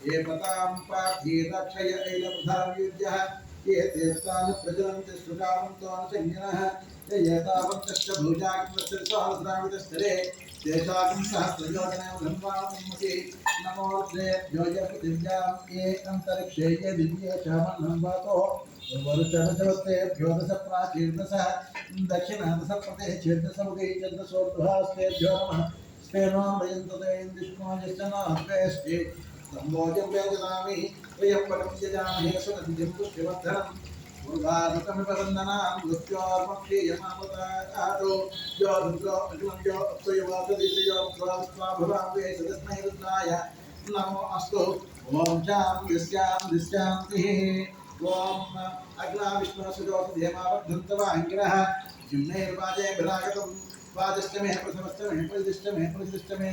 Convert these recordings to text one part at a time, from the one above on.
ये पतां पार्थीरक्षय ऐलबुधार्युज्यः ये तीर्थानि प्रचलन्ति श्रुकावन्तानुचञ्जनः ये एतावन्तश्च भुजाग्निस्थिरसाहस्रामितस्थले तेषां सहस्रयोजने ब्रह्माणमुखी नमोऽर्धेभ्यो पृथिव्यां ये अन्तरिक्षे ये दिव्ये चामन्नं वातो वरुचमचवत्तेभ्यो दश प्राचीर्दशः दक्षिणदश प्रते चेर्दशमुखी चन्द्रसोर्ध्वास्तेभ्यो नमः स्फेनो वयन्तते इन्द्रिष्कोजश्चनास्तेष्टि सम्भोजं वेदनामि वयं परं यजामहे सुनदिजं पुष्टिवर्धनम् पूर्वादतमिपवन्दनां मृत्योर्मक्षीयमामतातो यो दुर्गो अग्नं यो अप्सुयवासदिशयो स्वाभवां वेशदस्मै रुद्राय नमो अस्तु ॐ शान्तिः ॐ अग्नाविष्णुसुजोषधेमावर्धन्तवाङ्गिरः जिम्नैर्वाजे विरागतं वाजश्चमे प्रथमश्चमे प्रतिष्ठमे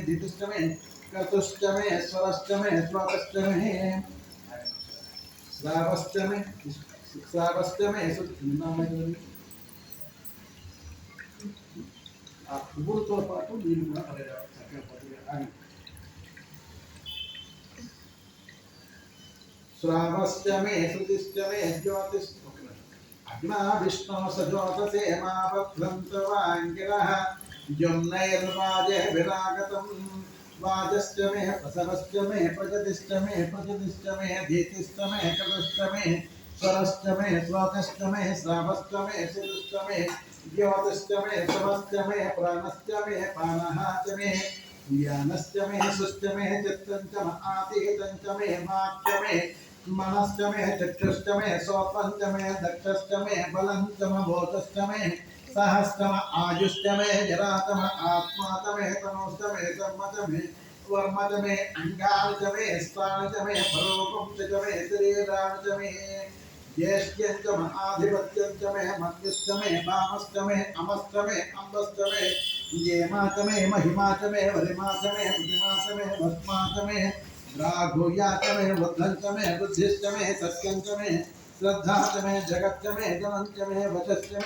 द्वितीष्टमे चतुष्टमे स्वरश्चमे स्वातश्चमे श्रावश्चमे ఆ పువ్వులతో పాటు నీళ్ళు కూడా పడేయాలి. श्रावश्चमे श्रुतिश्चमे ज्योतिश्च अग्ना विष्णु सज्योतसे मावध्वन्तवाङ्गिरः जुम्नैर्वाजे विरागतं वाजश्चमे प्रसवश्चमे प्रजतिश्चमे धीतिश्चमे चतुश्चमे स्वरश्चमे स्वातश्चमे श्रावश्चमे श्रुतिश्चमे ज्योतिश्चमे स्वरश्चमे प्राणश्चमे पानहाचमे ज्ञानश्चमे सुश्चमे चित्तञ्चम आतीतञ्चमे वाक्यमे मनश्चमे चक्षुश्चमे सोपञ्चमे दक्षश्चमे बलञ्चम भूतश्चमे सहस्रम आयुष्चमे जरातम आत्मातमे तनोष्टमे कर्मचमे वर्मचमे अङ्गाचमे स्थानचमे परोपंचमे शरीराचमे ज्येष्ठ्यंचम आधिपत्यंचमे मध्यस्थमे वामश्चमे अमश्चमे अम्बश्चमे येमाचमे महिमाचमे वरिमाचमे प्रतिमाचमे भस्माचमे राघोयाचमे बुद्धंचमे बुद्धिश्चमे सत्यंचमे श्रद्धाचमे जगच्चमे जनंचमे वचश्चमे